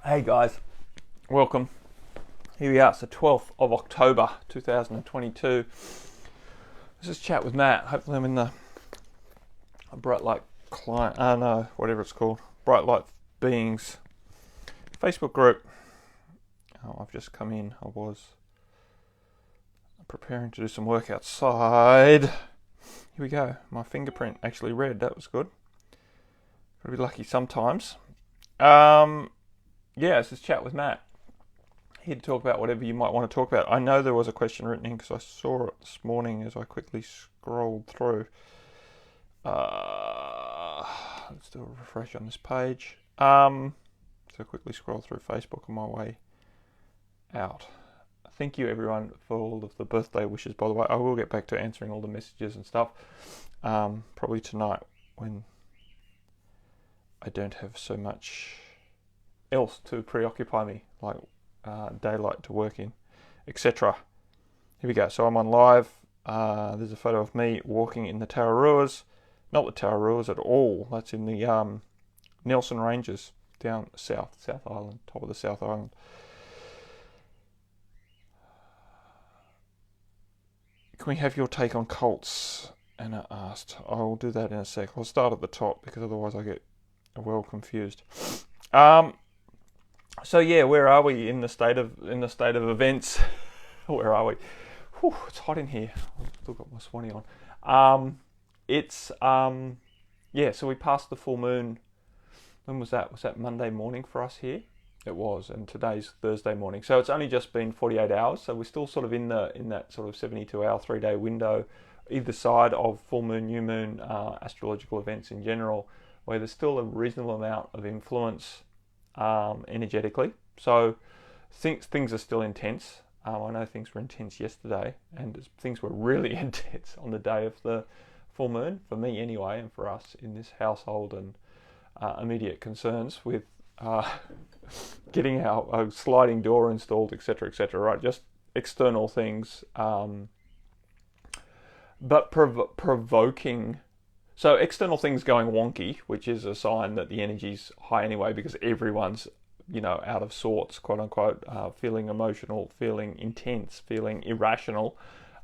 Hey guys, welcome. Here we are, it's the 12th of October 2022. This is Chat with Matt. Hopefully I'm in the Bright Light Client, no, whatever it's called, Bright Light Beings Facebook group. I've just come in. I was preparing to do some work outside. Here we go. My fingerprint actually read. That was good. Gotta be lucky sometimes. This is Chat with Matt. Here to talk about whatever you might want to talk about. I know there was a question written in because I saw it this morning as I quickly scrolled through. Let's do a refresh on this page. So quickly scroll through Facebook on my way out. Thank you everyone for all of the birthday wishes, by the way. I will get back to answering all the messages and stuff probably tonight when I don't have so much else to preoccupy me, like daylight to work in, etc. Here we go. So I'm on live. There's a photo of me walking in the Tararua. Not the Tararua at all. That's in the Nelson Ranges down South Island, top of the South Island. Can we have your take on cults? Anna asked. I'll do that in a sec. I'll start at the top because otherwise I get well confused. So yeah, where are we in the state of events? Where are we? Whew, it's hot in here. I've still got my swanny on. So we passed the full moon. When was that? Was that Monday morning for us here? It was, and today's Thursday morning. So it's only just been 48 hours. So we're still sort of in that sort of 72-hour, 3-day window, either side of full moon, new moon, astrological events in general, where there's still a reasonable amount of influence energetically. So things are still intense. I know things were intense yesterday, and things were really intense on the day of the full moon, for me anyway, and for us in this household, and immediate concerns with getting our sliding door installed, etc., right? Just external things, but provoking. So external things going wonky, which is a sign that the energy's high anyway, because everyone's, out of sorts, quote unquote, feeling emotional, feeling intense, feeling irrational.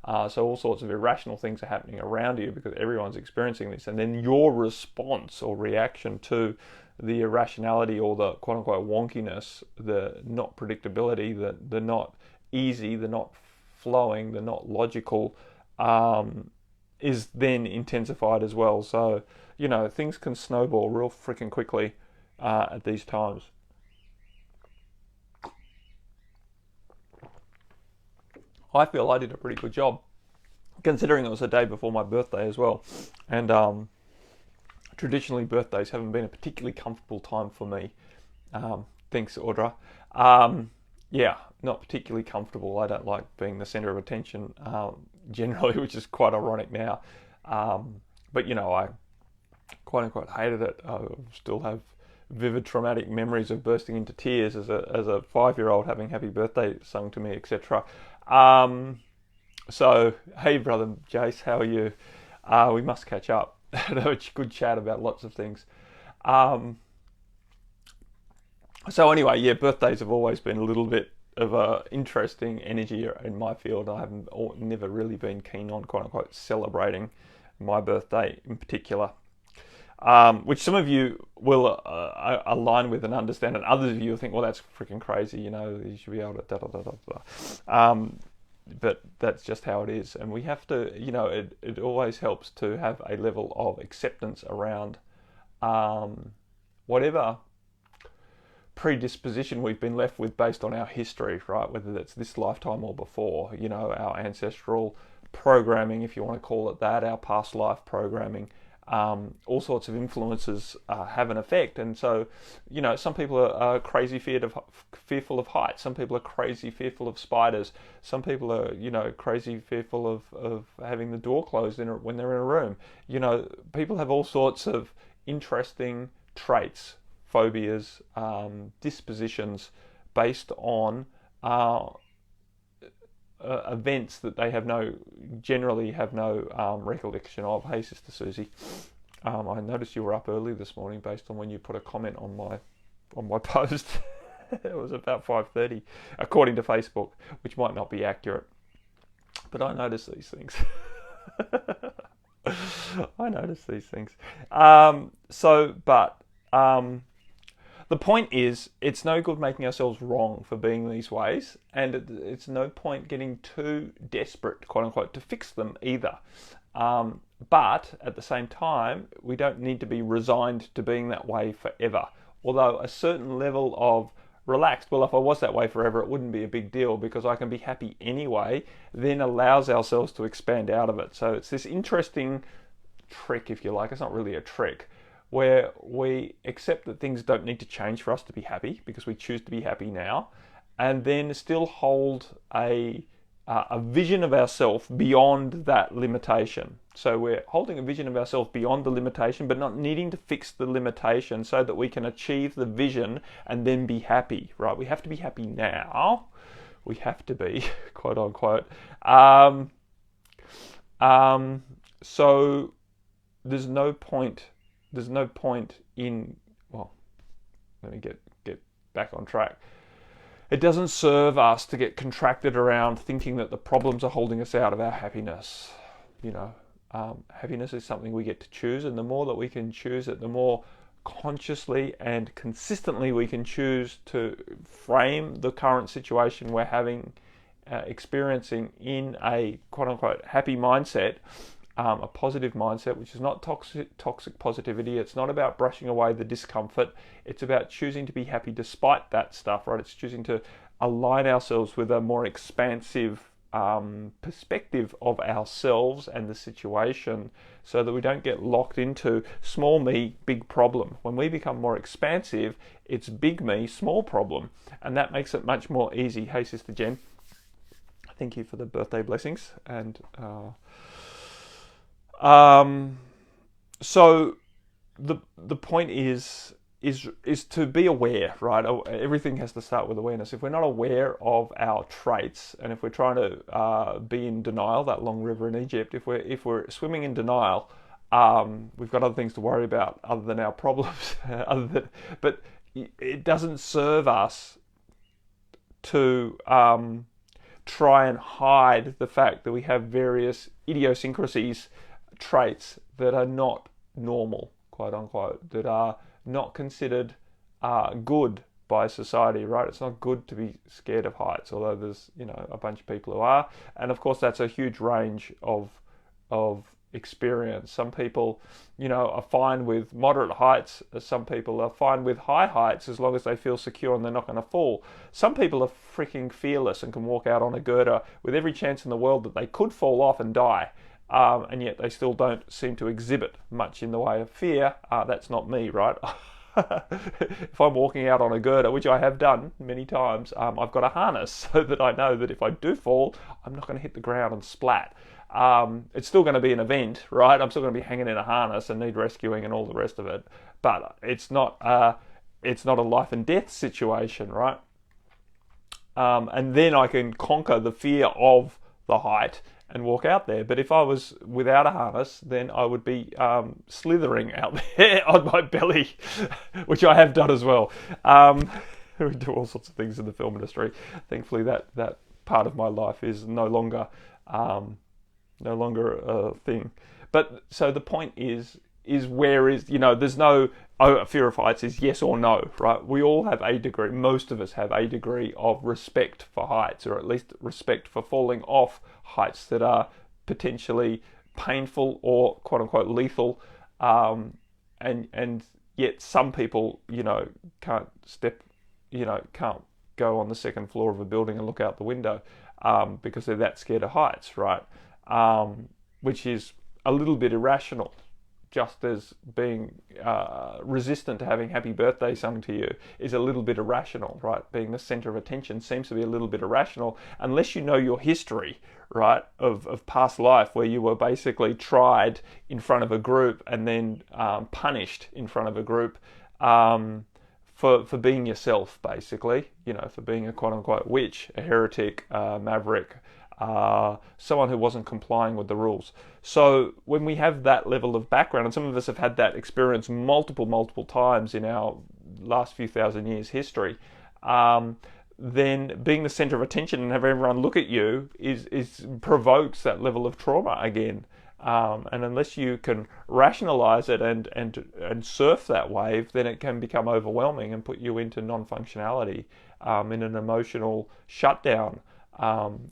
So all sorts of irrational things are happening around you because everyone's experiencing this. And then your response or reaction to the irrationality or the quote unquote wonkiness, the not predictability, the not easy, the not flowing, the not logical, is then intensified as well. So, things can snowball real freaking quickly at these times. I feel I did a pretty good job, considering it was the day before my birthday as well. And traditionally, birthdays haven't been a particularly comfortable time for me. Thanks, Audra. Not particularly comfortable. I don't like being the centre of attention generally, which is quite ironic now. But I quote unquote hated it. I still have vivid traumatic memories of bursting into tears as a 5-year-old having happy birthday sung to me, etc. So, hey brother Jace, how are you? We must catch up. Have a good chat about lots of things. So anyway, birthdays have always been a little bit of a interesting energy in my field. I haven't never really been keen on quote unquote celebrating my birthday in particular, which some of you will align with and understand, and others of you will think, well, that's freaking crazy. You should be able to da da da da da. But that's just how it is, and we have to. It always helps to have a level of acceptance around whatever predisposition we've been left with based on our history, right? Whether that's this lifetime or before, our ancestral programming, if you want to call it that, our past life programming, all sorts of influences have an effect. And so, some people are crazy fearful of heights. Some people are crazy fearful of spiders. Some people are, crazy fearful of having the door closed when they're in a room. People have all sorts of interesting traits, phobias, dispositions based on events that they generally have no recollection of. Hey, Sister Susie, I noticed you were up early this morning based on when you put a comment on my post. It was about 5:30, according to Facebook, which might not be accurate. But I notice these things. I notice these things. The point is, it's no good making ourselves wrong for being these ways, and it's no point getting too desperate, quote unquote, to fix them either. But at the same time, we don't need to be resigned to being that way forever. Although a certain level of relaxed, well, if I was that way forever, it wouldn't be a big deal because I can be happy anyway, then allows ourselves to expand out of it. So it's this interesting trick, if you like. It's not really a trick, where we accept that things don't need to change for us to be happy because we choose to be happy now, and then still hold a vision of ourselves beyond that limitation. So we're holding a vision of ourselves beyond the limitation, but not needing to fix the limitation so that we can achieve the vision and then be happy, right? We have to be happy now. We have to be, quote unquote. So there's no point in, well, let me get back on track. It doesn't serve us to get contracted around thinking that the problems are holding us out of our happiness. Happiness is something we get to choose, and the more that we can choose it, the more consciously and consistently we can choose to frame the current situation we're experiencing in a quote-unquote happy mindset, a positive mindset, which is not toxic positivity. It's not about brushing away the discomfort. It's about choosing to be happy despite that stuff, right? It's choosing to align ourselves with a more expansive perspective of ourselves and the situation, so that we don't get locked into small me, big problem. When we become more expansive, it's big me, small problem, and that makes it much more easy. Hey, Sister Jen, thank you for the birthday blessings. And so the point is to be aware, right? Everything has to start with awareness. If we're not aware of our traits, and if we're trying to be in denial, that long river in Egypt, if we're swimming in denial, we've got other things to worry about other than our problems. But it doesn't serve us to try and hide the fact that we have various idiosyncrasies, traits that are not normal, quote unquote, that are not considered good by society, right? It's not good to be scared of heights, although there's a bunch of people who are, and of course that's a huge range of experience. Some people are fine with moderate heights. Some people are fine with high heights as long as they feel secure and they're not going to fall. Some people are freaking fearless and can walk out on a girder with every chance in the world that they could fall off and die. And yet they still don't seem to exhibit much in the way of fear. That's not me, right? If I'm walking out on a girder, which I have done many times, I've got a harness so that I know that if I do fall, I'm not going to hit the ground and splat. It's still going to be an event, right? I'm still going to be hanging in a harness and need rescuing and all the rest of it. But it's not a life and death situation, right? And then I can conquer the fear of the height and walk out there. But if I was without a harness, then I would be slithering out there on my belly, which I have done as well. We do all sorts of things in the film industry. Thankfully, that part of my life is no longer a thing. But so the point is where is, there's no fear of heights is yes or no, right? We all have a degree, most of us have a degree of respect for heights, or at least respect for falling off heights that are potentially painful or quote unquote lethal, and yet some people can't go on the second floor of a building and look out the window because they're that scared of heights, right? Which is a little bit irrational. Just as being resistant to having happy birthday sung to you is a little bit irrational, right? Being the center of attention seems to be a little bit irrational unless you know your history, right, of past life, where you were basically tried in front of a group and then punished in front of a group for being yourself, basically, for being a quote-unquote witch, a heretic, maverick, someone who wasn't complying with the rules. So when we have that level of background, and some of us have had that experience multiple times in our last few thousand years history, then being the center of attention and have everyone look at you is provokes that level of trauma again. And unless you can rationalize it and surf that wave, then it can become overwhelming and put you into non-functionality, in an emotional shutdown,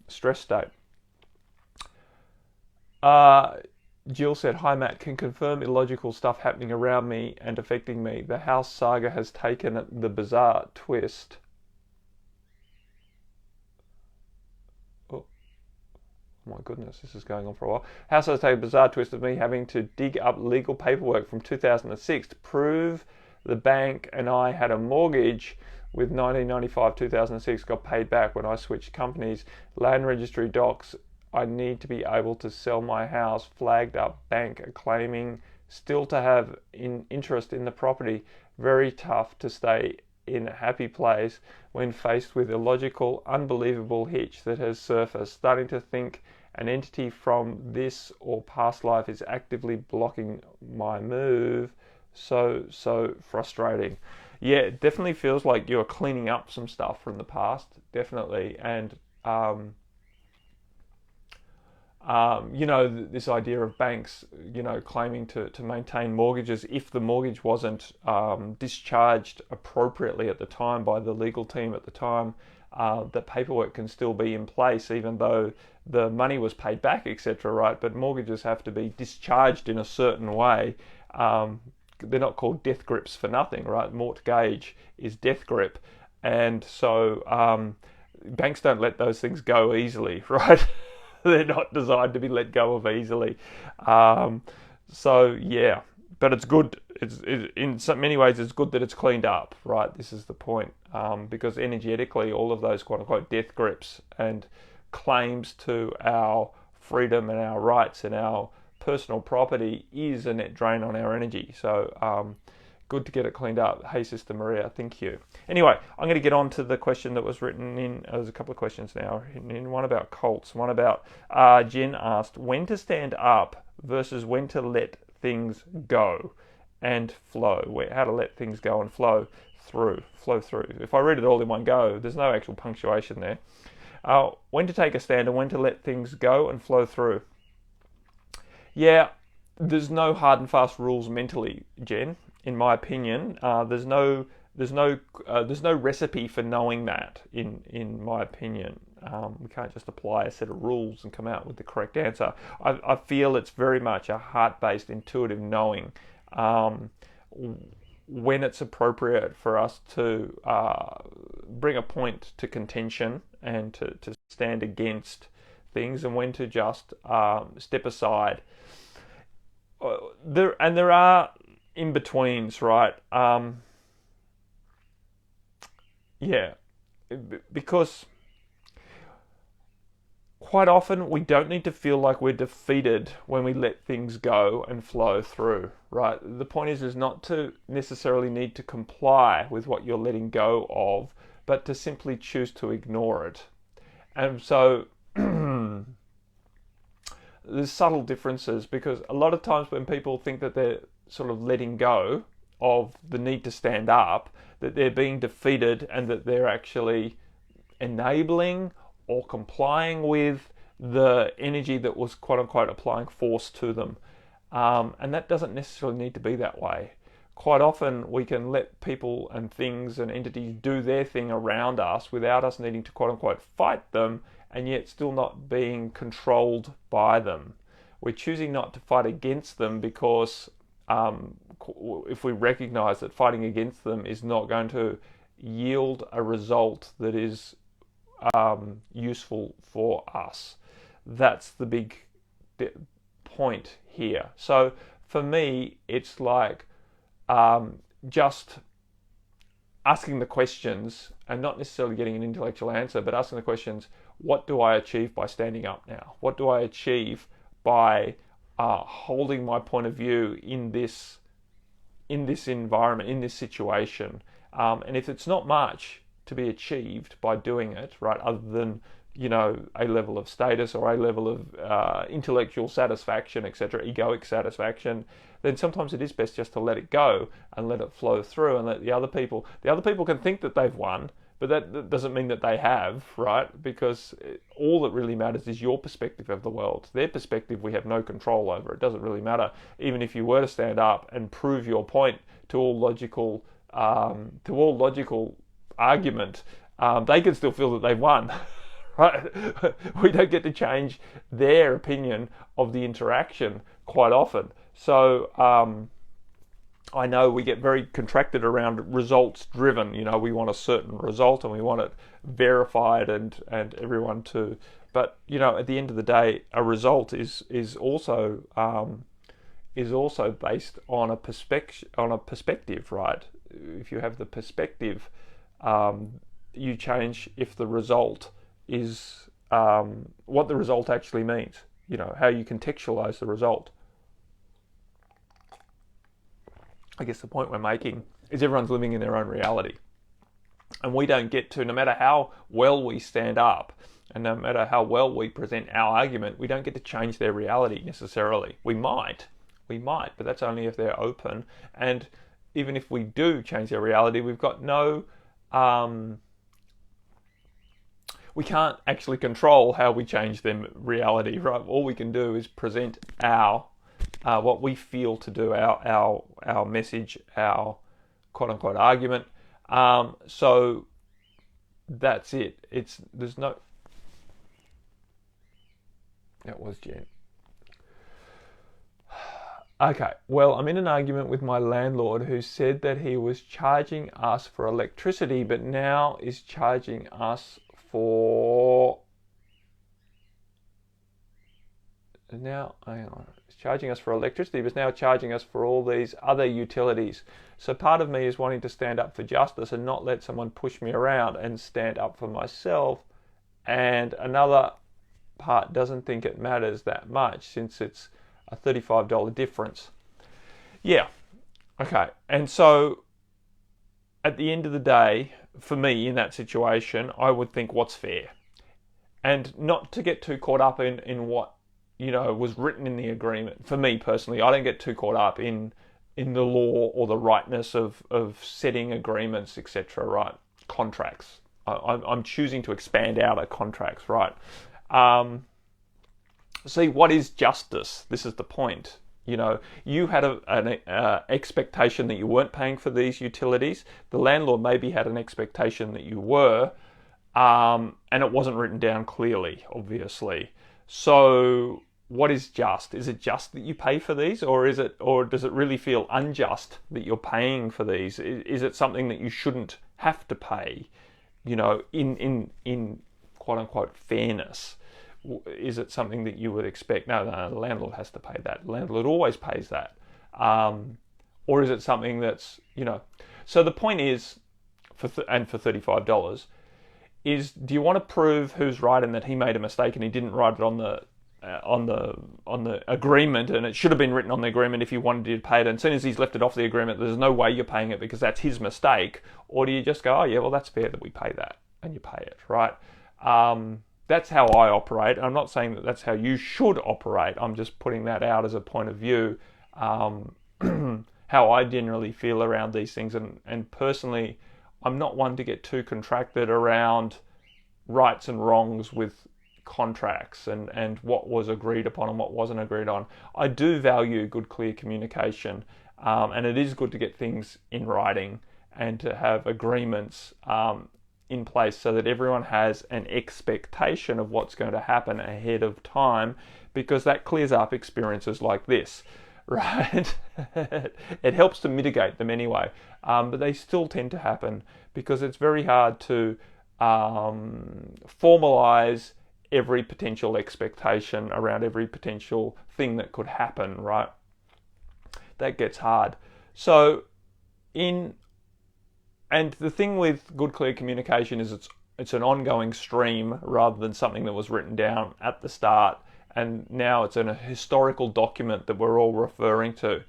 stress state. Jill said, "Hi Matt, can confirm illogical stuff happening around me and affecting me. The house saga has taken the bizarre twist." Oh my goodness, this is going on for a while. House has taken a bizarre twist of me having to dig up legal paperwork from 2006 to prove the bank and I had a mortgage with 1995-2006 got paid back when I switched companies. Land registry docs. I need to be able to sell my house. Flagged up bank claiming still to have interest in the property. Very tough to stay in a happy place when faced with illogical, unbelievable hitch that has surfaced. Starting to think an entity from this or past life is actively blocking my move. So frustrating. Yeah, it definitely feels like you're cleaning up some stuff from the past, definitely. And this idea of banks, claiming to maintain mortgages if the mortgage wasn't discharged appropriately at the time by the legal team at the time, the paperwork can still be in place even though the money was paid back, etc., right? But mortgages have to be discharged in a certain way. They're not called death grips for nothing, right? Mortgage is death grip. And so banks don't let those things go easily, right? They're not designed to be let go of easily. So yeah, but it's good. In so many ways, it's good that it's cleaned up, right? This is the point, because energetically, all of those quote unquote death grips and claims to our freedom and our rights and our personal property is a net drain on our energy. So good to get it cleaned up. Hey, Sister Maria, thank you. Anyway, I'm going to get on to the question that was written in. There's a couple of questions now written in. One about cults. One about Jen asked when to stand up versus when to let things go and flow. How to let things go and flow through. If I read it all in one go, there's no actual punctuation there. When to take a stand and when to let things go and flow through. Yeah, there's no hard and fast rules mentally, Jen. In my opinion, there's no recipe for knowing that. In my opinion, we can't just apply a set of rules and come out with the correct answer. I feel it's very much a heart-based, intuitive knowing when it's appropriate for us to bring a point to contention and to stand against things, and when to just step aside. There are in-betweens, right? Because quite often we don't need to feel like we're defeated when we let things go and flow through, right? The point is not to necessarily need to comply with what you're letting go of, but to simply choose to ignore it. And so there's subtle differences, because a lot of times when people think that they're sort of letting go of the need to stand up, that they're being defeated and that they're actually enabling or complying with the energy that was quote unquote applying force to them. And that doesn't necessarily need to be that way. Quite often we can let people and things and entities do their thing around us without us needing to quote unquote fight them, and yet still not being controlled by them. We're choosing not to fight against them because if we recognize that fighting against them is not going to yield a result that is useful for us. That's the big point here. So for me, it's like just asking the questions and not necessarily getting an intellectual answer, but asking the questions: what do I achieve by standing up now? What do I achieve by holding my point of view in this environment, in this situation? And if it's not much to be achieved by doing it, right, other than a level of status or a level of intellectual satisfaction, etc., egoic satisfaction, then sometimes it is best just to let it go and let it flow through and let the other people can think that they've won, But that doesn't mean that they have, right? Because all that really matters is your perspective of the world. Their perspective we have no control over. It doesn't really matter. Even if you were to stand up and prove your point to all logical argument, they can still feel that they've won. Right? We don't get to change their opinion of the interaction quite often. So I know we get very contracted around results driven. We want a certain result and we want it verified and everyone to. But at the end of the day, a result is also based on a perspective, right? If you have the perspective, you change if the result is what the result actually means. How you contextualize the result. I guess the point we're making is everyone's living in their own reality. And we don't get to, no matter how well we stand up and no matter how well we present our argument, we don't get to change their reality necessarily. We might, but that's only if they're open. And even if we do change their reality, we've got no, we can't actually control how we change their reality, right? All we can do is present our what we feel to do, our message, our quote unquote argument. So that's it. There's no. That was Jen. Okay, well, I'm in an argument with my landlord who said that he was charging us for electricity, but now is charging us for. Now, hang on. It's charging us for electricity, but it's now charging us for all these other utilities. So part of me is wanting to stand up for justice and not let someone push me around and stand up for myself. And another part doesn't think it matters that much since it's a $35 difference. Yeah. Okay. And so at the end of the day, for me in that situation, I would think what's fair. And not to get too caught up in what was written in the agreement. For me personally, I don't get too caught up in the law or the rightness of setting agreements, etc. Right? Contracts. I'm choosing to expand out of contracts. Right? See, what is justice? This is the point. You had an expectation that you weren't paying for these utilities. The landlord maybe had an expectation that you were, and it wasn't written down clearly, obviously. So what is just? Is it just that you pay for these, or does it really feel unjust that you're paying for these? Is it something that you shouldn't have to pay? In quote unquote fairness. Is it something that you would expect? No, the landlord has to pay that. The landlord always pays that. Or is it something that's So the point is, for $35, is do you want to prove who's right and that he made a mistake and he didn't write it on the agreement, and it should have been written on the agreement if you wanted to pay it, and as soon as he's left it off the agreement, there's no way you're paying it because that's his mistake? Or do you just go, oh yeah, well that's fair that we pay that, and you pay it, right? That's how I operate. I'm not saying that that's how you should operate. I'm just putting that out as a point of view, how I generally feel around these things. And personally, I'm not one to get too contracted around rights and wrongs with contracts and what was agreed upon and what wasn't agreed on. I do value good, clear communication, and it is good to get things in writing and to have agreements in place so that everyone has an expectation of what's going to happen ahead of time, because that clears up experiences like this, right? It helps to mitigate them anyway, but they still tend to happen because it's very hard to formalize every potential expectation around every potential thing that could happen, right? That gets hard. So and the thing with good, clear communication is it's an ongoing stream rather than something that was written down at the start and now it's in a historical document that we're all referring to.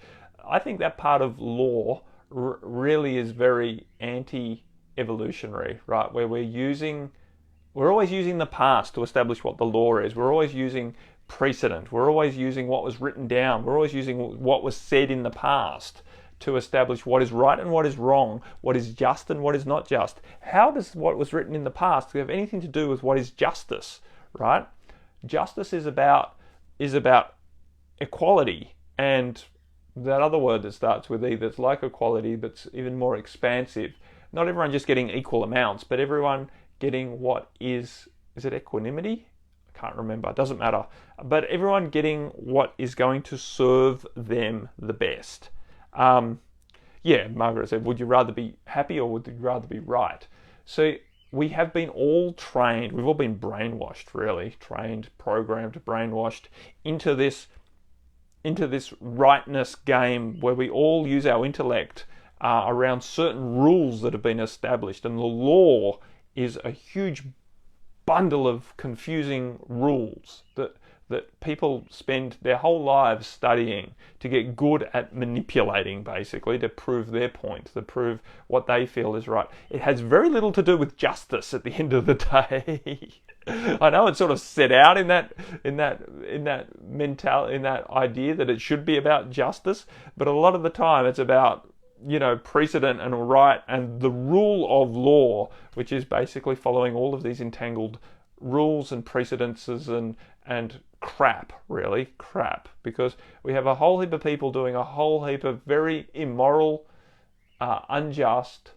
I think that part of law really is very anti-evolutionary, right? Where we're always using the past to establish what the law is. We're always using precedent. We're always using what was written down. We're always using what was said in the past to establish what is right and what is wrong, what is just and what is not just. How does what was written in the past have anything to do with what is justice, right? Justice is about equality, and that other word that starts with E that's like equality that's even more expansive. Not everyone just getting equal amounts, but everyone getting what is it equanimity? I can't remember, it doesn't matter. But everyone getting what is going to serve them the best. Margaret said, would you rather be happy or would you rather be right? So we have been all trained, we've all been brainwashed really, trained, programmed, brainwashed into this rightness game where we all use our intellect around certain rules that have been established, and the law is a huge bundle of confusing rules that people spend their whole lives studying to get good at manipulating, basically, to prove their point, to prove what they feel is right. It has very little to do with justice at the end of the day. I know it's sort of set out in that idea that it should be about justice, but a lot of the time it's about precedent and right and the rule of law, which is basically following all of these entangled rules and precedences and crap, because we have a whole heap of people doing a whole heap of very immoral, unjust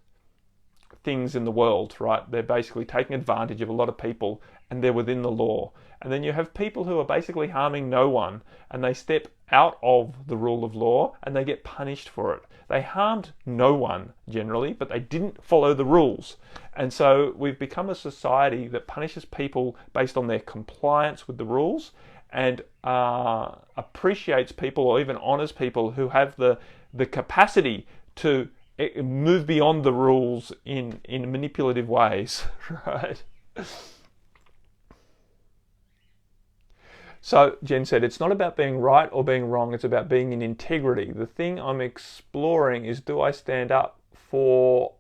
things in the world, right? They're basically taking advantage of a lot of people, and they're within the law. And then you have people who are basically harming no one, and they step out of the rule of law and they get punished for it. They harmed no one generally, but they didn't follow the rules. And so we've become a society that punishes people based on their compliance with the rules, and appreciates people or even honors people who have the capacity to move beyond the rules in manipulative ways, right? So Jen said, it's not about being right or being wrong, it's about being in integrity. The thing I'm exploring is, do I stand up for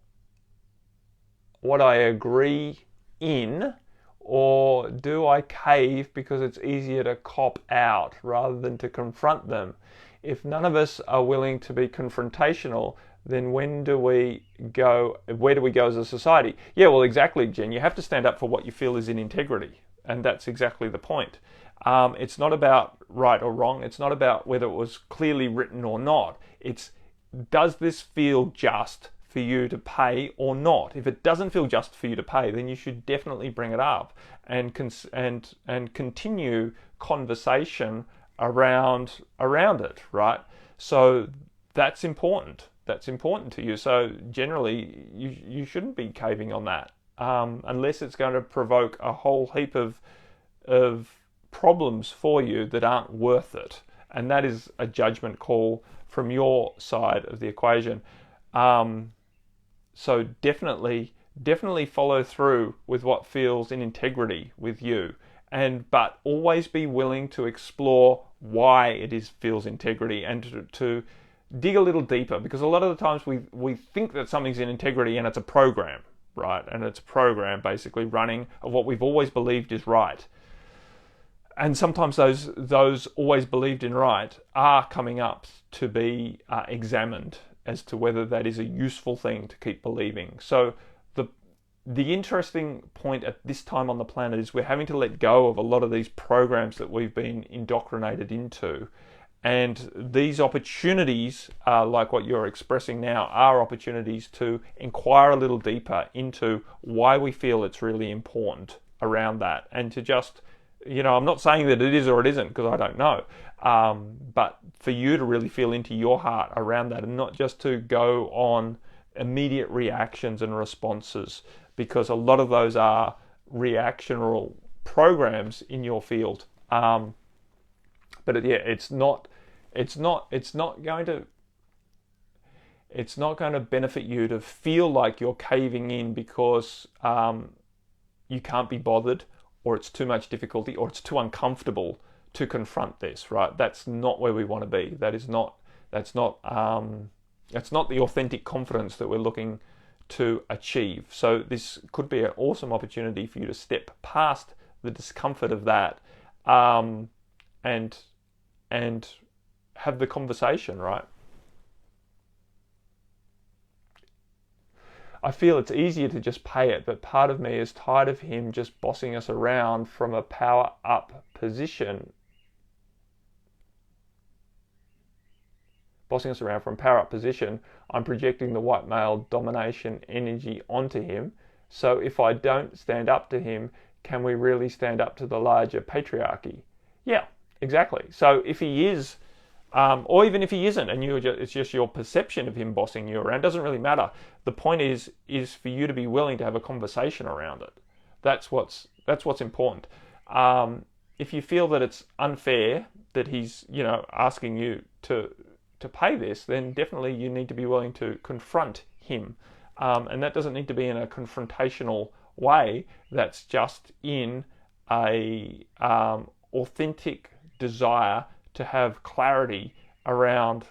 what I agree in, or do I cave because it's easier to cop out rather than to confront them? If none of us are willing to be confrontational, then where do we go as a society? Yeah, well, exactly, Jen. You have to stand up for what you feel is in integrity. And that's exactly the point. It's not about right or wrong. It's not about whether it was clearly written or not. It's, does this feel just for you to pay or not? If it doesn't feel just for you to pay, then you should definitely bring it up and continue conversation around it, right? So that's important. That's important to you. So generally, you shouldn't be caving on that unless it's going to provoke a whole heap of problems for you that aren't worth it. And that is a judgment call from your side of the equation. So definitely follow through with what feels in integrity with you, but always be willing to explore why it feels integrity, and to dig a little deeper, because a lot of the times we think that something's in integrity and it's a program, right? And it's a program basically running of what we've always believed is right. And sometimes those always believed in right are coming up to be examined as to whether that is a useful thing to keep believing. So the interesting point at this time on the planet is we're having to let go of a lot of these programs that we've been indoctrinated into. And these opportunities, like what you're expressing now, are opportunities to inquire a little deeper into why we feel it's really important around that, and to just, I'm not saying that it is or it isn't, because I don't know, but for you to really feel into your heart around that, and not just to go on immediate reactions and responses, because a lot of those are reactional programs in your field. But yeah, it's not going to benefit you to feel like you're caving in because you can't be bothered, or it's too much difficulty, or it's too uncomfortable to confront this, right? That's not where we want to be. That's not the authentic confidence that we're looking to achieve. So this could be an awesome opportunity for you to step past the discomfort of that, and have the conversation, right? I feel it's easier to just pay it, but part of me is tired of him just bossing us around from a power up position. Bossing us around from power up position, I'm projecting the white male domination energy onto him. So if I don't stand up to him, can we really stand up to the larger patriarchy? Yeah, exactly. So if he is, or even if he isn't, and it's just your perception of him bossing you around, doesn't really matter. The point is for you to be willing to have a conversation around it. That's what's important. If you feel that it's unfair that he's asking you to pay this, then definitely you need to be willing to confront him, and that doesn't need to be in a confrontational way. That's just in a authentic desire to have clarity around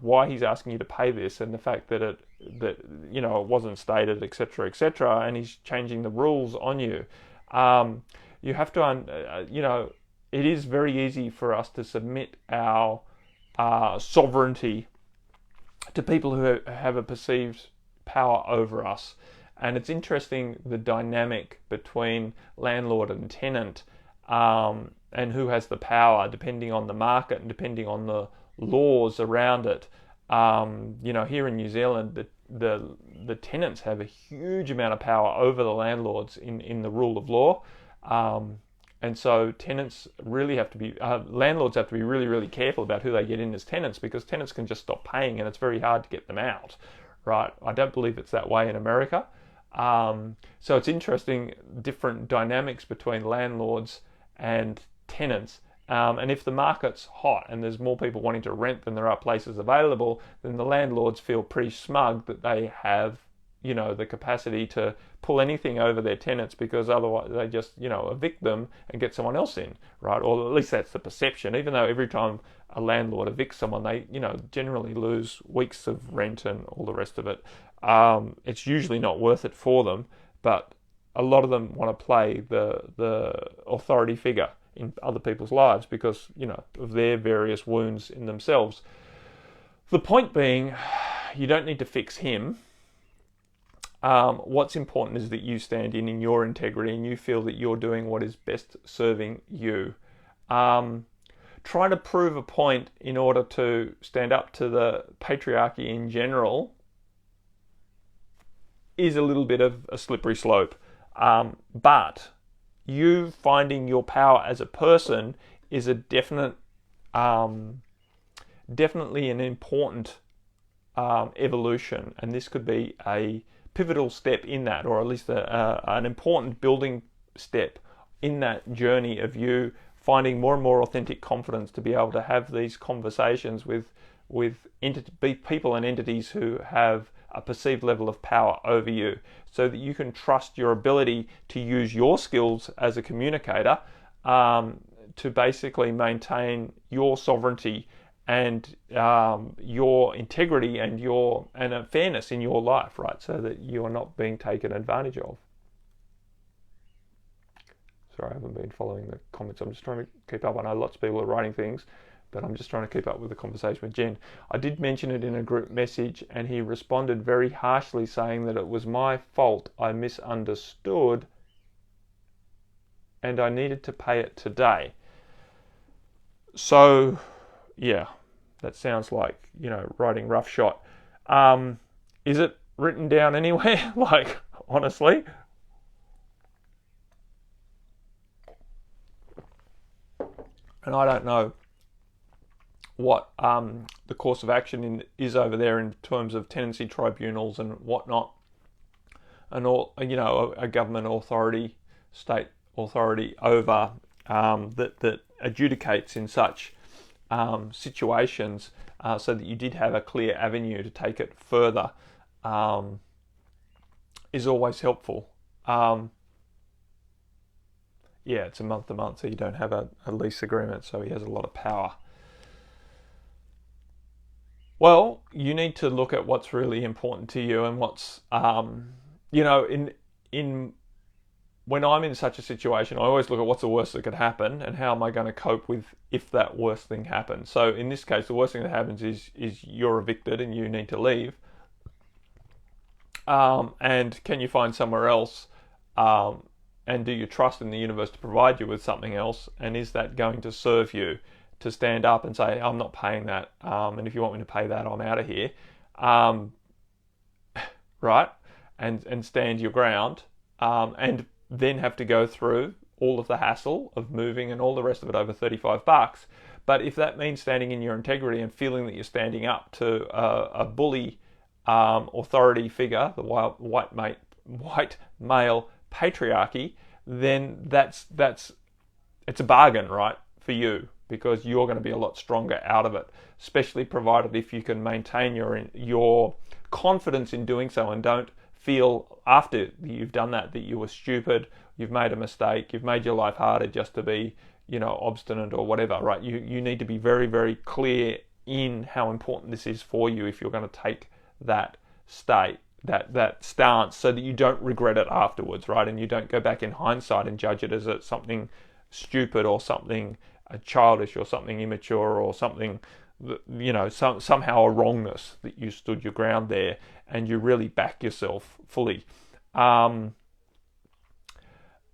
why he's asking you to pay this, and the fact that it wasn't stated, etc., and he's changing the rules on you. You have to, it is very easy for us to submit our sovereignty to people who have a perceived power over us. And it's interesting, the dynamic between landlord and tenant, and who has the power, depending on the market and depending on the laws around it. Here in New Zealand, the tenants have a huge amount of power over the landlords in the rule of law. And so tenants really have to be, landlords have to be really, really careful about who they get in as tenants, because tenants can just stop paying and it's very hard to get them out, right? I don't believe it's that way in America. So it's interesting, different dynamics between landlords and tenants. And if the market's hot and there's more people wanting to rent than there are places available, then the landlords feel pretty smug that they have, the capacity to pull anything over their tenants, because otherwise they just, evict them and get someone else in, right? Or at least that's the perception, even though every time a landlord evicts someone, they, generally lose weeks of rent and all the rest of it. It's usually not worth it for them, but a lot of them want to play the authority figure in other people's lives because, of their various wounds in themselves. The point being, you don't need to fix him. What's important is that you stand in your integrity and you feel that you're doing what is best serving you. Trying to prove a point in order to stand up to the patriarchy in general is a little bit of a slippery slope. But you finding your power as a person is a definitely an important evolution, and this could be a pivotal step in that, or at least an important building step in that journey of you finding more and more authentic confidence to be able to have these conversations with people and entities who have a perceived level of power over you, so that you can trust your ability to use your skills as a communicator to basically maintain your sovereignty and your integrity and a fairness in your life, right? So that you are not being taken advantage of. Sorry, I haven't been following the comments. I'm just trying to keep up. I know lots of people are writing things, but I'm just trying to keep up with the conversation with Jen. I did mention it in a group message, and he responded very harshly, saying that it was my fault. I misunderstood, and I needed to pay it today. So, yeah, that sounds like, writing roughshod. Is it written down anywhere? Like, honestly? And I don't know what the course of action is over there in terms of tenancy tribunals and whatnot, and all, a government authority, state authority over that adjudicates in such situations, so that you did have a clear avenue to take it further, is always helpful. Yeah, it's a month to month, so you don't have a lease agreement, so he has a lot of power. Well, you need to look at what's really important to you and what's, when I'm in such a situation, I always look at what's the worst that could happen and how am I going to cope with if that worst thing happens. So in this case, the worst thing that happens is you're evicted and you need to leave. And can you find somewhere else? And do you trust in the universe to provide you with something else? And is that going to serve you to stand up and say, I'm not paying that, and if you want me to pay that, I'm out of here, right? And stand your ground, and then have to go through all of the hassle of moving and all the rest of it over $35. But if that means standing in your integrity and feeling that you're standing up to a bully authority figure, the white male patriarchy, then that's it's a bargain, right, for you, because you're going to be a lot stronger out of it, especially provided if you can maintain your confidence in doing so and don't feel after you've done that you were stupid, you've made a mistake, you've made your life harder just to be, obstinate or whatever, right? You need to be very, very clear in how important this is for you if you're going to take that that stance, so that you don't regret it afterwards, right? And you don't go back in hindsight and judge it as something stupid or something childish or something immature or something, somehow a wrongness, that you stood your ground there and you really back yourself fully.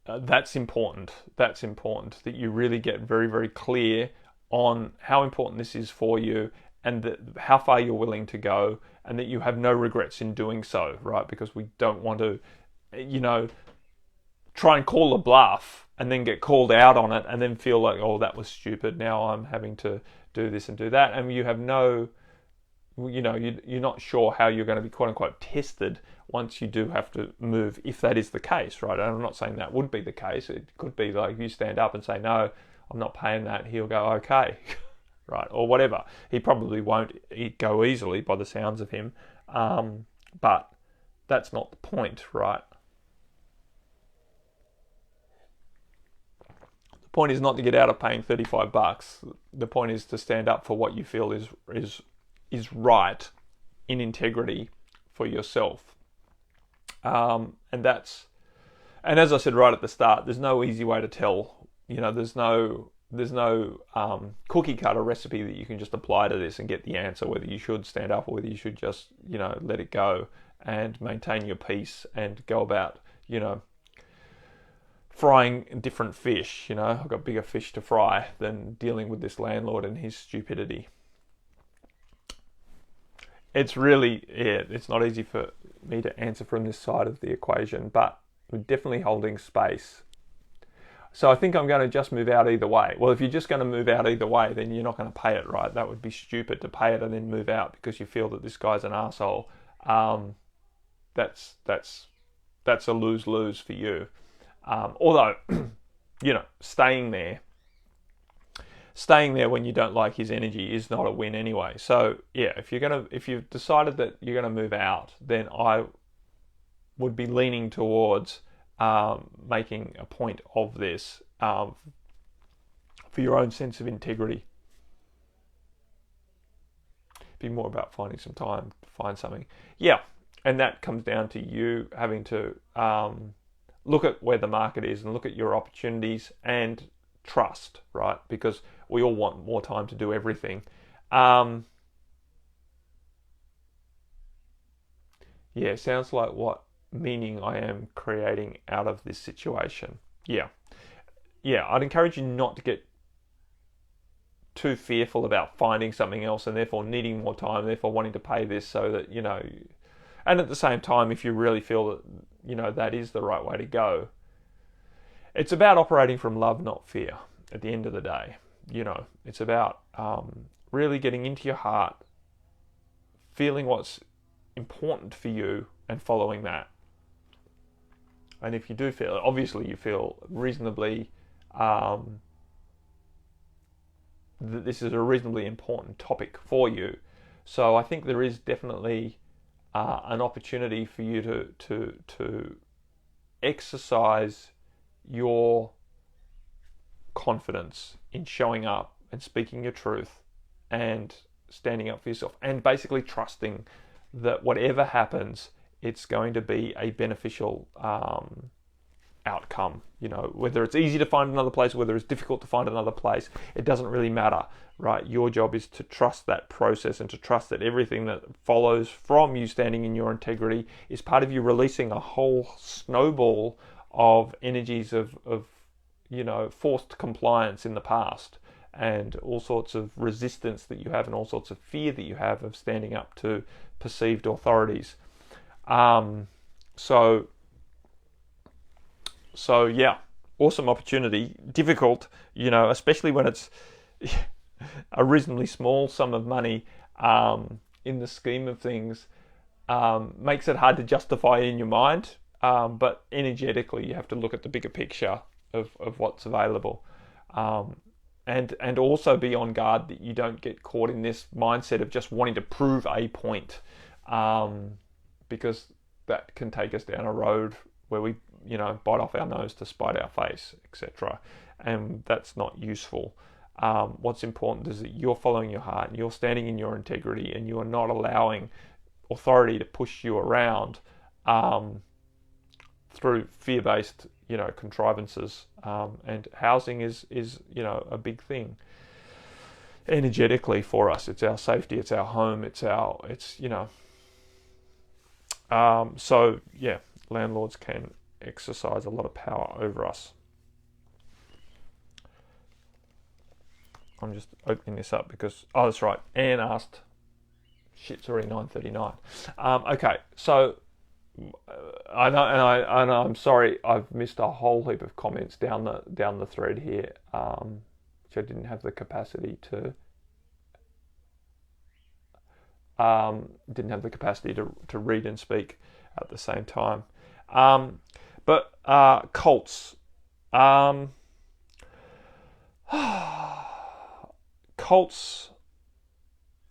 That's important. That's important, that you really get very, very clear on how important this is for you, and how far you're willing to go, and that you have no regrets in doing so, right? Because we don't want to, try and call a bluff and then get called out on it and then feel like, oh, that was stupid, now I'm having to do this and do that. And you have no, you're not sure how you're going to be quote unquote tested once you do have to move, if that is the case, right? And I'm not saying that would be the case. It could be like you stand up and say, no, I'm not paying that. He'll go, okay. Right, or whatever. He probably won't go easily by the sounds of him, but that's not the point, right? The point is not to get out of paying $35. The point is to stand up for what you feel is right, in integrity, for yourself. And as I said right at the start, there's no easy way to tell. There's no cookie cutter recipe that you can just apply to this and get the answer, whether you should stand up or whether you should just, let it go and maintain your peace and go about, frying different fish. I've got bigger fish to fry than dealing with this landlord and his stupidity. It's really, it's not easy for me to answer from this side of the equation, but we're definitely holding space. So I think I'm going to just move out either way. Well, if you're just going to move out either way, then you're not going to pay it, right? That would be stupid to pay it and then move out because you feel that this guy's an asshole. That's a lose-lose for you. Although, staying there when you don't like his energy is not a win anyway. So yeah, if you've decided that you're going to move out, then I would be leaning towards making a point of this for your own sense of integrity. Be more about finding some time to find something. Yeah, and that comes down to you having to look at where the market is and look at your opportunities and trust, right? Because we all want more time to do everything. Sounds like what meaning I am creating out of this situation. I'd encourage you not to get too fearful about finding something else and therefore needing more time, therefore wanting to pay this, so that and at the same time, if you really feel that that is the right way to go, it's about operating from love, not fear. At the end of the day, it's about really getting into your heart, feeling what's important for you and following that. And if you do feel, obviously you feel reasonably, that this is a reasonably important topic for you. So I think there is definitely an opportunity for you to exercise your confidence in showing up and speaking your truth and standing up for yourself, and basically trusting that whatever happens, it's going to be a beneficial outcome. Whether it's easy to find another place, whether it's difficult to find another place, it doesn't really matter, right? Your job is to trust that process and to trust that everything that follows from you standing in your integrity is part of you releasing a whole snowball of energies of forced compliance in the past, and all sorts of resistance that you have and all sorts of fear that you have of standing up to perceived authorities. So yeah, awesome opportunity. Difficult, especially when it's a reasonably small sum of money in the scheme of things. Makes it hard to justify in your mind, but energetically you have to look at the bigger picture of what's available. And also be on guard that you don't get caught in this mindset of just wanting to prove a point, because that can take us down a road where we bite off our nose to spite our face, etc. And that's not useful. What's important is that you're following your heart and you're standing in your integrity, and you are not allowing authority to push you around through fear-based contrivances. And housing is a big thing energetically for us. It's our safety, it's our home, so yeah, landlords can exercise a lot of power over us. I'm just opening this up because, that's right, Anne asked, it's already 9:39. Okay, so I know, and I'm sorry, I've missed a whole heap of comments down the thread here, which I didn't have the capacity to read and speak at the same time. But cults. Cults,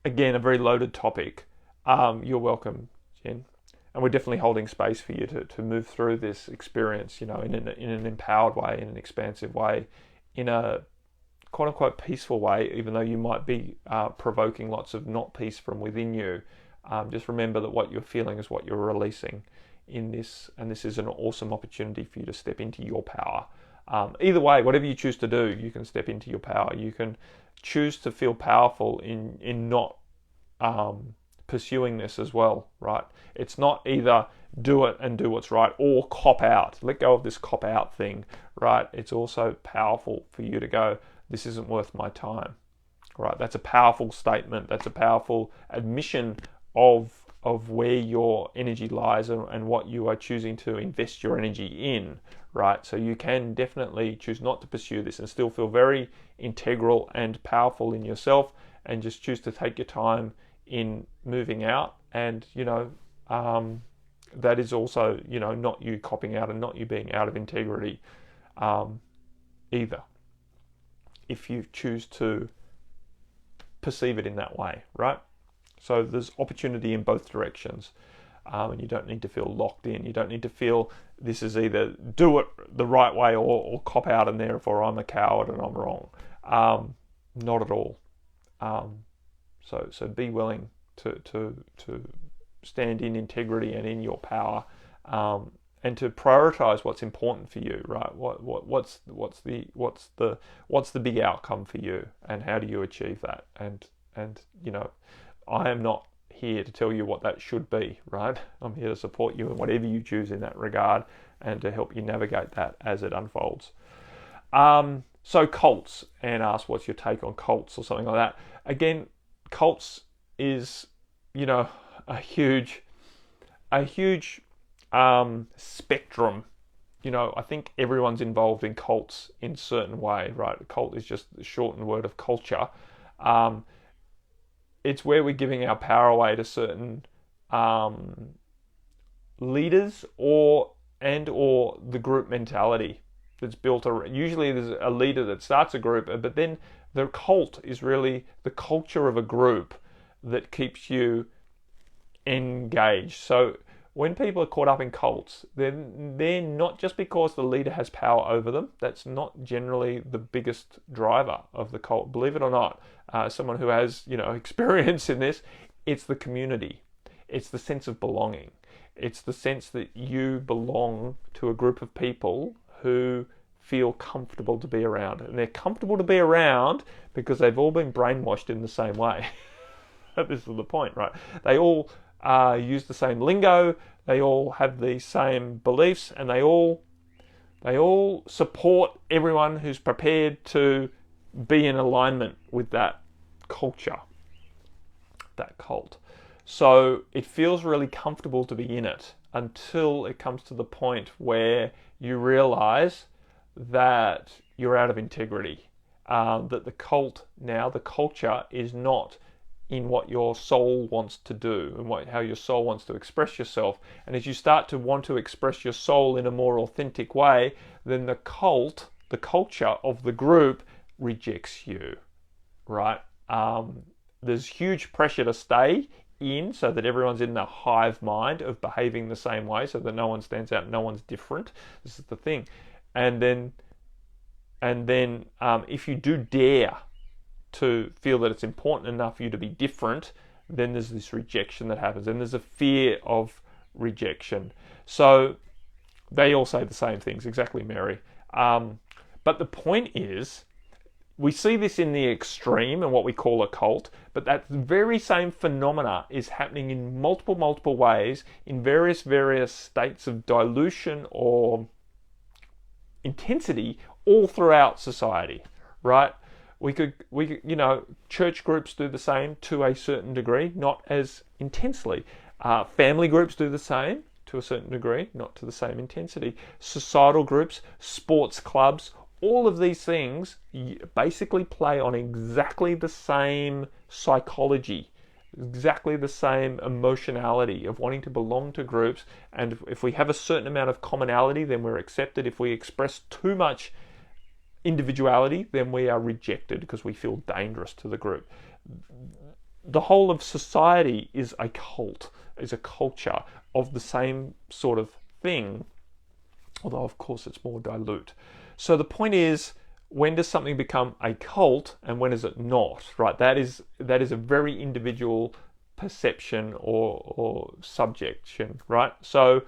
again, a very loaded topic. You're welcome, Jen. And we're definitely holding space for you to move through this experience, in an empowered way, in an expansive way, in a quote-unquote peaceful way, even though you might be provoking lots of not peace from within you. Just remember that what you're feeling is what you're releasing in this, and this is an awesome opportunity for you to step into your power. Either way, whatever you choose to do, you can step into your power. You can choose to feel powerful in not pursuing this as well, right? It's not either do it and do what's right or cop out. Let go of this cop out thing, right? It's also powerful for you to go, this isn't worth my time, right? That's a powerful statement. That's a powerful admission of where your energy lies and what you are choosing to invest your energy in, right? So you can definitely choose not to pursue this and still feel very integral and powerful in yourself, and just choose to take your time in moving out. And that is also not you copping out and not you being out of integrity either, if you choose to perceive it in that way, right? So there's opportunity in both directions, and you don't need to feel locked in. You don't need to feel this is either do it the right way or cop out, and therefore I'm a coward and I'm wrong. Not at all. So be willing to stand in integrity and in your power, and to prioritize what's important for you, right? What's the big outcome for you, and how do you achieve that? And I am not here to tell you what that should be, right? I'm here to support you in whatever you choose in that regard, and to help you navigate that as it unfolds. So cults, and ask what's your take on cults or something like that. Again, cults is a huge spectrum. I think everyone's involved in cults in a certain way, right? A cult is just the shortened word of culture. It's where we're giving our power away to certain leaders or the group mentality that's built around. Usually there's a leader that starts a group, but then the cult is really the culture of a group that keeps you engaged. So when people are caught up in cults, they're not just because the leader has power over them. That's not generally the biggest driver of the cult. Believe it or not, someone who has experience in this, it's the community. It's the sense of belonging. It's the sense that you belong to a group of people who feel comfortable to be around. And they're comfortable to be around because they've all been brainwashed in the same way. This is the point, right? They all use the same lingo, they all have the same beliefs, and they all support everyone who's prepared to be in alignment with that culture, that cult. So it feels really comfortable to be in it until it comes to the point where you realize that you're out of integrity, that the cult now, the culture, is not in what your soul wants to do and how your soul wants to express yourself. And as you start to want to express your soul in a more authentic way, then the cult, the culture of the group, rejects you, right? There's huge pressure to stay in so that everyone's in the hive mind of behaving the same way so that no one stands out, no one's different. This is the thing. And then if you do dare to feel that it's important enough for you to be different, then there's this rejection that happens, and there's a fear of rejection. So they all say the same things, exactly, Mary. But the point is, we see this in the extreme and what we call a cult, but that very same phenomena is happening in multiple ways in various states of dilution or intensity all throughout society, right? We could, church groups do the same to a certain degree, not as intensely. Family groups do the same to a certain degree, not to the same intensity. Societal groups, sports clubs, all of these things basically play on exactly the same psychology, exactly the same emotionality of wanting to belong to groups. And if we have a certain amount of commonality, then we're accepted. If we express too much individuality, then we are rejected because we feel dangerous to the group. The whole of society is a cult, is a culture of the same sort of thing, although of course it's more dilute. So the point is, when does something become a cult and when is it not, right? That is a very individual perception or subjection, right? So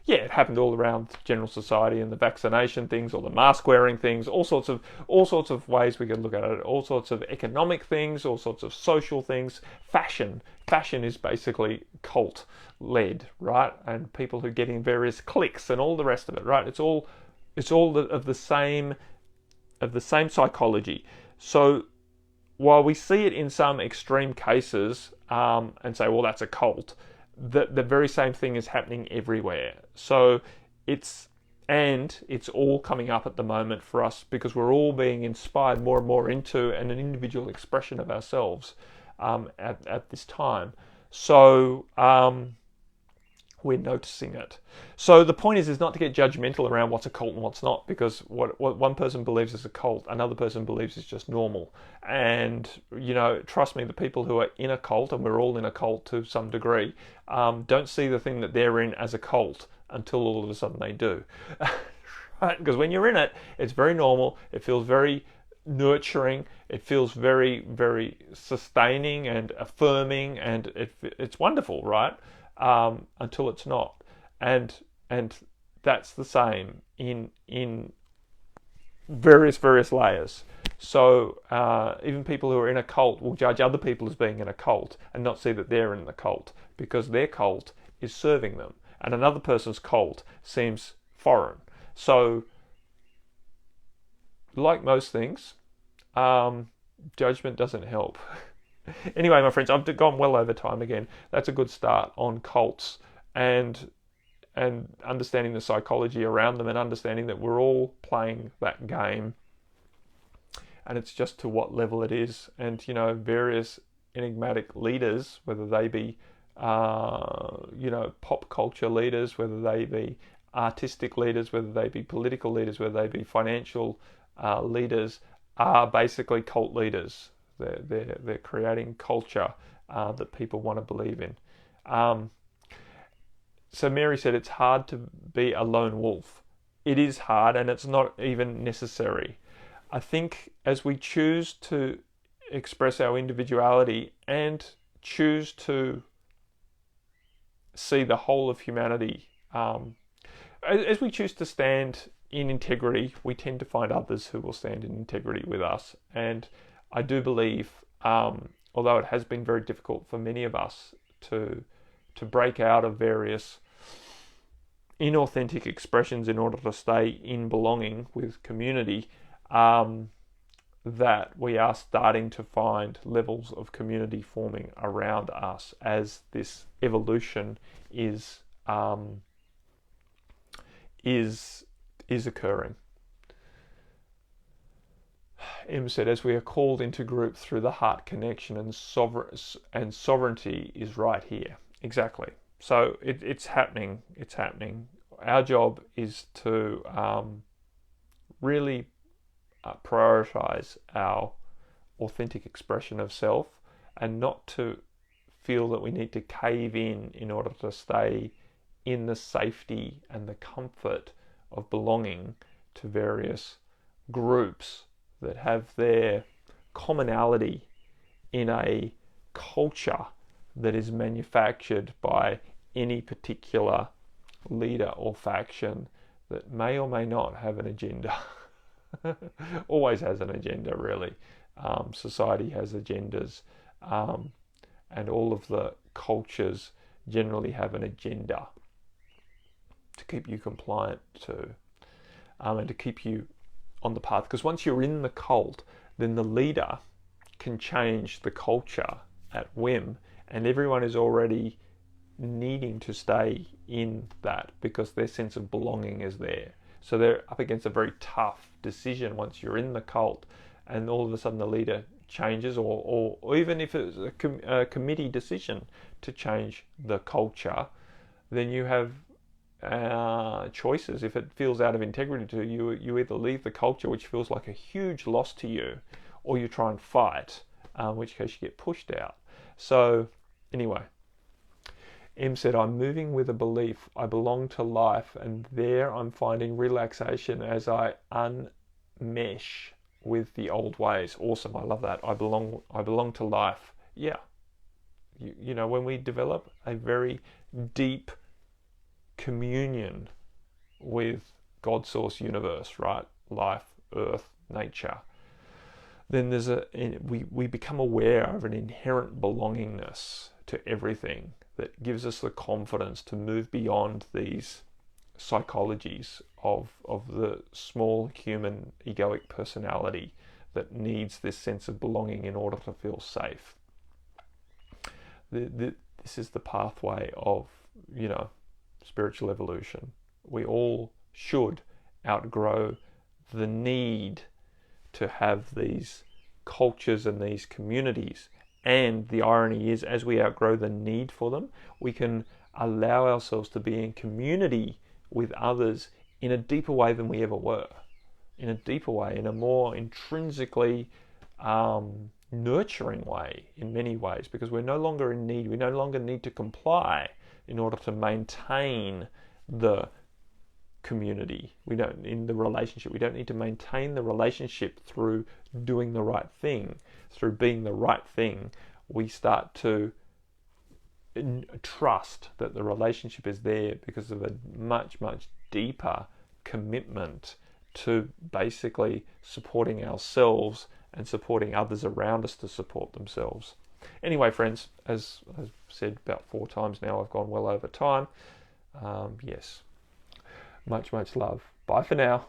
it happened all around general society and the vaccination things or the mask wearing things, all sorts of ways we could look at it, all sorts of economic things, all sorts of social things. Fashion is basically cult led, right? And people who get in various cliques and all the rest of it, right? It's all of the same psychology. So while we see it in some extreme cases and say, well, that's a cult, the very same thing is happening everywhere. So it's all coming up at the moment for us because we're all being inspired more and more into an individual expression of ourselves at this time. So we're noticing it. So the point is not to get judgmental around what's a cult and what's not, because what one person believes is a cult, another person believes is just normal. And, trust me, the people who are in a cult, and we're all in a cult to some degree, don't see the thing that they're in as a cult until all of a sudden they do. Right? Because when you're in it, it's very normal, it feels very nurturing, it feels very, very sustaining and affirming, and it's wonderful, right? Until it's not, and that's the same in various layers. So even people who are in a cult will judge other people as being in a cult and not see that they're in the cult because their cult is serving them, and another person's cult seems foreign. So, like most things, judgment doesn't help. Anyway, my friends, I've gone well over time again. That's a good start on cults and understanding the psychology around them and understanding that we're all playing that game. And it's just to what level it is. And, various enigmatic leaders, whether they be, pop culture leaders, whether they be artistic leaders, whether they be political leaders, whether they be financial leaders, are basically cult leaders. They're creating culture that people want to believe in. So Mary said it's hard to be a lone wolf. It is hard, and it's not even necessary. I think as we choose to express our individuality and choose to see the whole of humanity. As we choose to stand in integrity, we tend to find others who will stand in integrity with us. And I do believe, although it has been very difficult for many of us to break out of various inauthentic expressions in order to stay in belonging with community, that we are starting to find levels of community forming around us as this evolution is occurring. M said, as we are called into group through the heart connection, and sovereignty is right here. Exactly. So it's happening. It's happening. Our job is to really prioritize our authentic expression of self, and not to feel that we need to cave in order to stay in the safety and the comfort of belonging to various groups that have their commonality in a culture that is manufactured by any particular leader or faction that may or may not have an agenda. Always has an agenda, really. Society has agendas, and all of the cultures generally have an agenda to keep you compliant to, and to keep you on the path. Because once you're in the cult, then the leader can change the culture at whim, and everyone is already needing to stay in that because their sense of belonging is there. So they're up against a very tough decision once you're in the cult, and all of a sudden the leader changes, or even if it's a committee decision to change the culture, then you have choices. If it feels out of integrity to you, you either leave the culture, which feels like a huge loss to you, or you try and fight, in which case you get pushed out. So anyway, M said, I'm moving with a belief I belong to life, and there I'm finding relaxation as I unmesh with the old ways. Awesome, I love that. I belong to life. Yeah. You know, when we develop a very deep communion with God, source, universe, right? Life, earth, nature, then we become aware of an inherent belongingness to everything that gives us the confidence to move beyond these psychologies of the small human egoic personality that needs this sense of belonging in order to feel safe. This is the pathway of, spiritual evolution. We all should outgrow the need to have these cultures and these communities. And the irony is, as we outgrow the need for them, we can allow ourselves to be in community with others in a deeper way than we ever were. In a deeper way, in a more intrinsically nurturing way in many ways, because we're no longer in need. We no longer need to comply in order to maintain the community. We don't, in the relationship, we don't need to maintain the relationship through doing the right thing, through being the right thing. We start to trust that the relationship is there because of a much, much deeper commitment to basically supporting ourselves and supporting others around us to support themselves. Anyway, friends, as I've said about 4 times now, I've gone well over time. Yes. Much, much love. Bye for now.